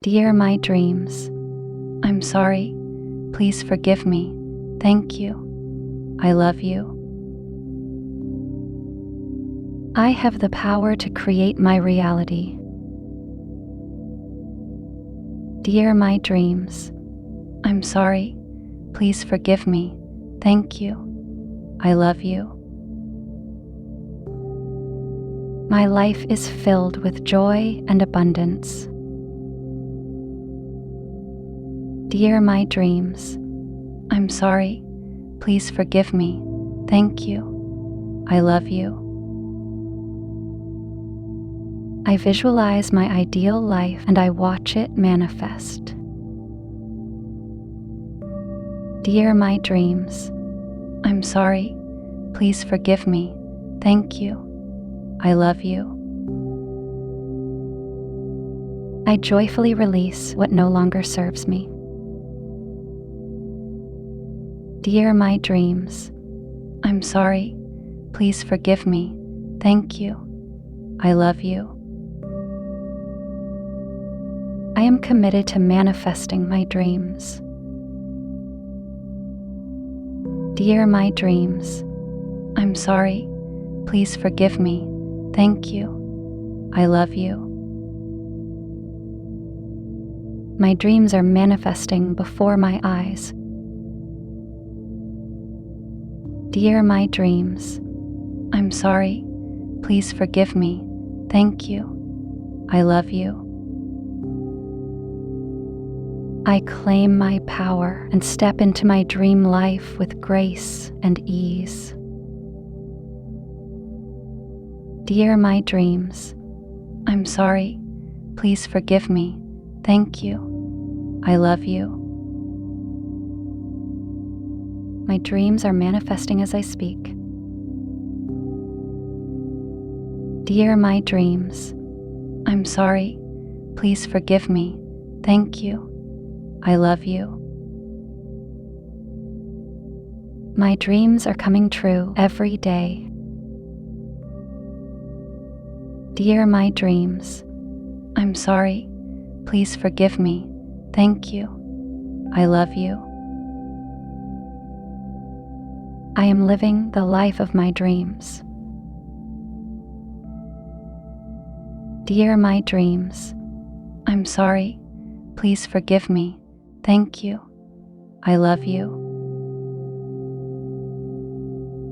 Dear my dreams, I'm sorry. Please forgive me. Thank you. I love you. I have the power to create my reality. Dear my dreams, I'm sorry. Please forgive me. Thank you. I love you. My life is filled with joy and abundance. Dear my dreams, I'm sorry. Please forgive me. Thank you. I love you. I visualize my ideal life and I watch it manifest. Dear my dreams, I'm sorry. Please forgive me. Thank you. I love you. I joyfully release what no longer serves me. Dear my dreams, I'm sorry. Please forgive me. Thank you. I love you. I am committed to manifesting my dreams. Dear my dreams, I'm sorry. Please forgive me. Thank you. I love you. My dreams are manifesting before my eyes. Dear my dreams, I'm sorry. Please forgive me. Thank you. I love you. I claim my power and step into my dream life with grace and ease. Dear my dreams, I'm sorry. Please forgive me. Thank you. I love you. My dreams are manifesting as I speak. Dear my dreams, I'm sorry. Please forgive me. Thank you. I love you. My dreams are coming true every day. Dear my dreams, I'm sorry. Please forgive me. Thank you. I love you. I am living the life of my dreams. Dear my dreams, I'm sorry. Please forgive me. Thank you. I love you.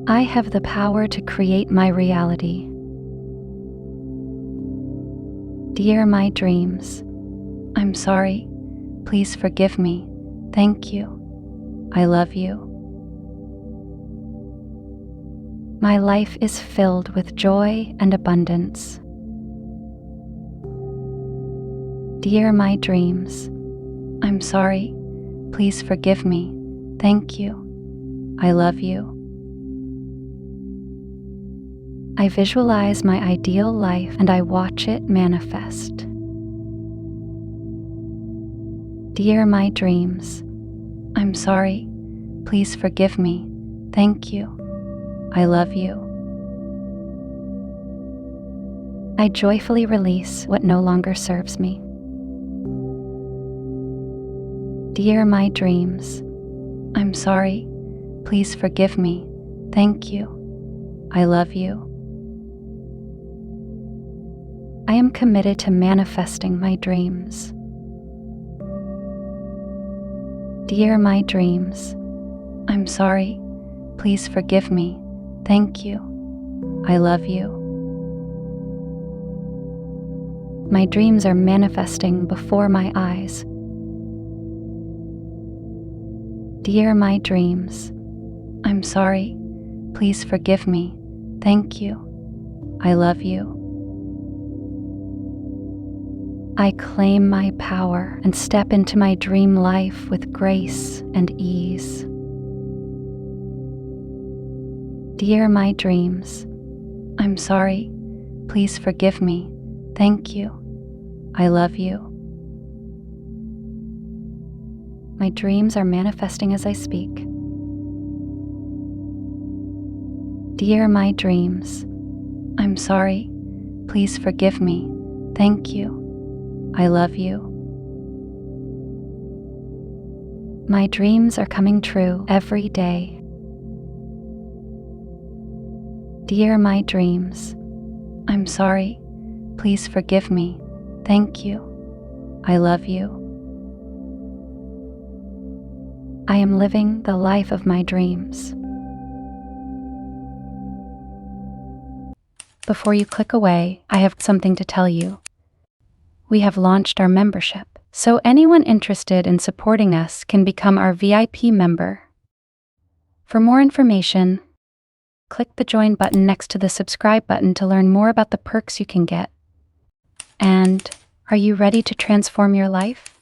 I have the power to create my reality. Dear my dreams, I'm sorry. Please forgive me. Thank you. I love you. My life is filled with joy and abundance. Dear my dreams, I'm sorry. Please forgive me. Thank you. I love you. I visualize my ideal life and I watch it manifest. Dear my dreams, I'm sorry. Please forgive me. Thank you. I love you. I joyfully release what no longer serves me. Dear my dreams, I'm sorry. Please forgive me. Thank you. I love you. I am committed to manifesting my dreams. Dear my dreams, I'm sorry. Please forgive me. Thank you. I love you. My dreams are manifesting before my eyes. Dear my dreams, I'm sorry. Please forgive me. Thank you. I love you. I claim my power and step into my dream life with grace and ease. Dear my dreams, I'm sorry. Please forgive me. Thank you. I love you. My dreams are manifesting as I speak. Dear my dreams, I'm sorry. Please forgive me. Thank you. I love you. My dreams are coming true every day. Dear my dreams, I'm sorry. Please forgive me. Thank you. I love you. I am living the life of my dreams. Before you click away, I have something to tell you. We have launched our membership, so anyone interested in supporting us can become our VIP member. For more information, click the join button next to the subscribe button to learn more about the perks you can get. And are you ready to transform your life?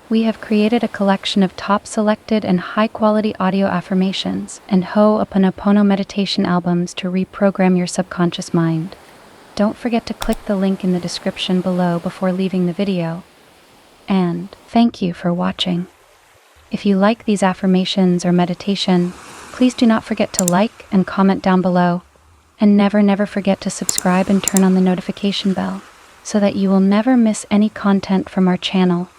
We have created a collection of top selected and high-quality audio affirmations and Ho'oponopono meditation albums to reprogram your subconscious mind. Don't forget to click the link in the description below before leaving the video. And thank you for watching. If you like these affirmations or meditation, please do not forget to like and comment down below. And never forget to subscribe and turn on the notification bell so that you will never miss any content from our channel.